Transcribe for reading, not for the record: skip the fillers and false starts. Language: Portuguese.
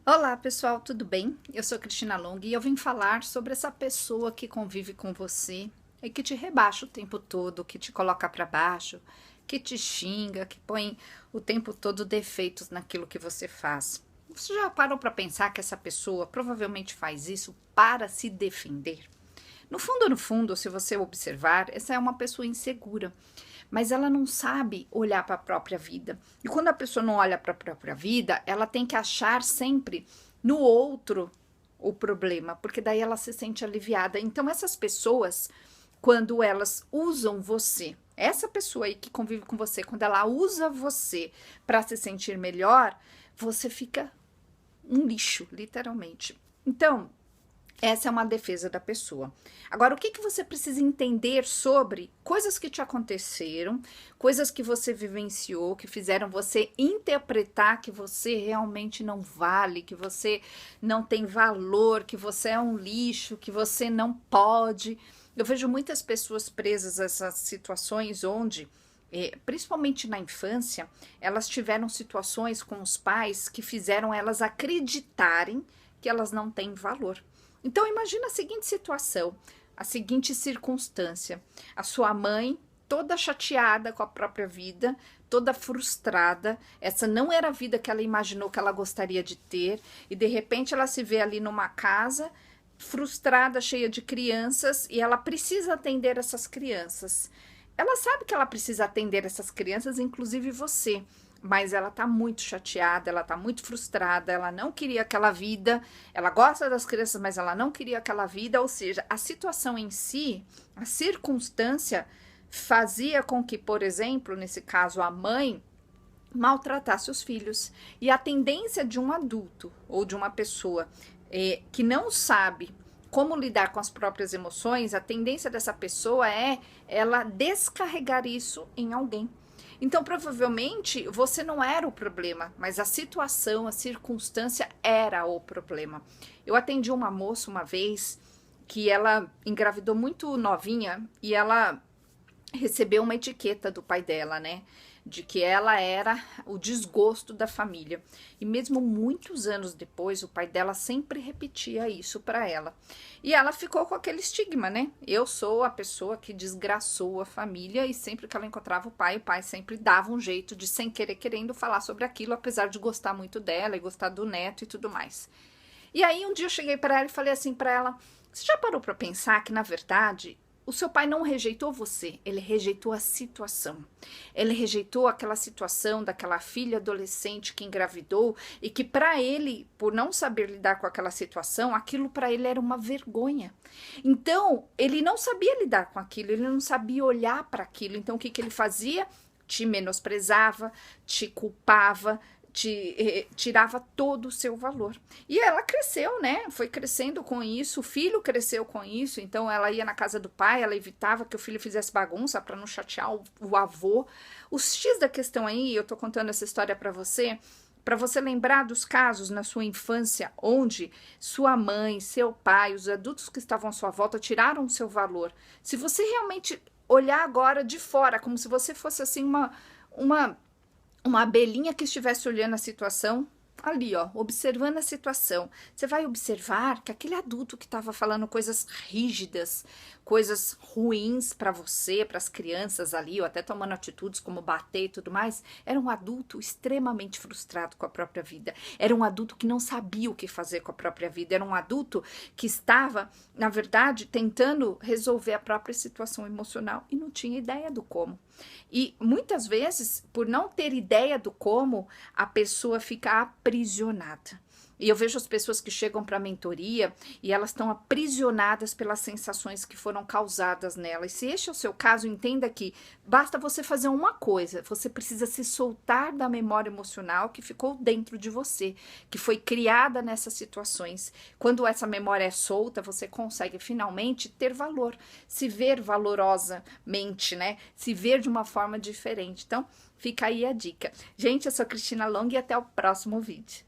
Olá pessoal, tudo bem? Eu sou Cristina Long e eu vim falar sobre essa pessoa que convive com você e que te rebaixa o tempo todo, que te coloca para baixo, que te xinga, que põe o tempo todo defeitos naquilo que você faz. Você já parou para pensar que essa pessoa provavelmente faz isso para se defender? No fundo, se você observar, essa é uma pessoa insegura, mas ela não sabe olhar para a própria vida. E quando a pessoa não olha para a própria vida, ela tem que achar sempre no outro o problema, porque daí ela se sente aliviada. Então, essas pessoas, quando elas usam você, essa pessoa aí que convive com você, quando ela usa você para se sentir melhor, você fica um lixo, literalmente. Então, essa é uma defesa da pessoa. Agora, o que você precisa entender sobre coisas que te aconteceram, coisas que você vivenciou, que fizeram você interpretar que você realmente não vale, que você não tem valor, que você é um lixo, que você não pode. Eu vejo muitas pessoas presas a essas situações onde, principalmente na infância, elas tiveram situações com os pais que fizeram elas acreditarem que elas não têm valor. Então imagina a seguinte situação, a seguinte circunstância: a sua mãe toda chateada com a própria vida, toda frustrada, essa não era a vida que ela imaginou que ela gostaria de ter, e de repente ela se vê ali numa casa frustrada, cheia de crianças, e ela precisa atender essas crianças. Ela sabe que ela precisa atender essas crianças, inclusive você, mas ela tá muito chateada, ela tá muito frustrada, ela não queria aquela vida, ela gosta das crianças, mas ela não queria aquela vida, ou seja, a situação em si, a circunstância fazia com que, por exemplo, nesse caso, a mãe maltratasse os filhos. E a tendência de um adulto ou de uma pessoa que não sabe como lidar com as próprias emoções, a tendência dessa pessoa é ela descarregar isso em alguém. Então, provavelmente, você não era o problema, mas a situação, a circunstância era o problema. Eu atendi uma moça uma vez que ela engravidou muito novinha e ela recebeu uma etiqueta do pai dela, né? De que ela era o desgosto da família. E mesmo muitos anos depois, o pai dela sempre repetia isso para ela. E ela ficou com aquele estigma, né? Eu sou a pessoa que desgraçou a família, e sempre que ela encontrava o pai sempre dava um jeito de, sem querer, querendo falar sobre aquilo, apesar de gostar muito dela e gostar do neto e tudo mais. E aí um dia eu cheguei para ela e falei assim para ela: você já parou para pensar que, na verdade, o seu pai não rejeitou você, ele rejeitou a situação. Ele rejeitou aquela situação daquela filha adolescente que engravidou e que, para ele, por não saber lidar com aquela situação, aquilo para ele era uma vergonha. Então, ele não sabia lidar com aquilo, ele não sabia olhar para aquilo. Então, o que ele fazia? Te menosprezava, te culpava, tirava todo o seu valor. E ela cresceu, né? Foi crescendo com isso, o filho cresceu com isso, então ela ia na casa do pai, ela evitava que o filho fizesse bagunça para não chatear o avô. O X da questão aí, eu tô contando essa história para você lembrar dos casos na sua infância onde sua mãe, seu pai, os adultos que estavam à sua volta tiraram o seu valor. Se você realmente olhar agora de fora, como se você fosse assim uma abelhinha que estivesse olhando a situação, ali, ó, observando a situação, você vai observar que aquele adulto que estava falando coisas rígidas, coisas ruins para você, para as crianças ali, ou até tomando atitudes como bater e tudo mais, era um adulto extremamente frustrado com a própria vida. Era um adulto que não sabia o que fazer com a própria vida. Era um adulto que estava, na verdade, tentando resolver a própria situação emocional e não tinha ideia do como. E muitas vezes, por não ter ideia do como, a pessoa fica aprisionada. E eu vejo as pessoas que chegam para a mentoria e elas estão aprisionadas pelas sensações que foram causadas nelas. Se este é o seu caso, entenda que basta você fazer uma coisa: você precisa se soltar da memória emocional que ficou dentro de você, que foi criada nessas situações. Quando essa memória é solta, você consegue finalmente ter valor, se ver valorosamente, né? Se ver de uma forma diferente. Então, fica aí a dica. Gente, eu sou Cristina Long e até o próximo vídeo.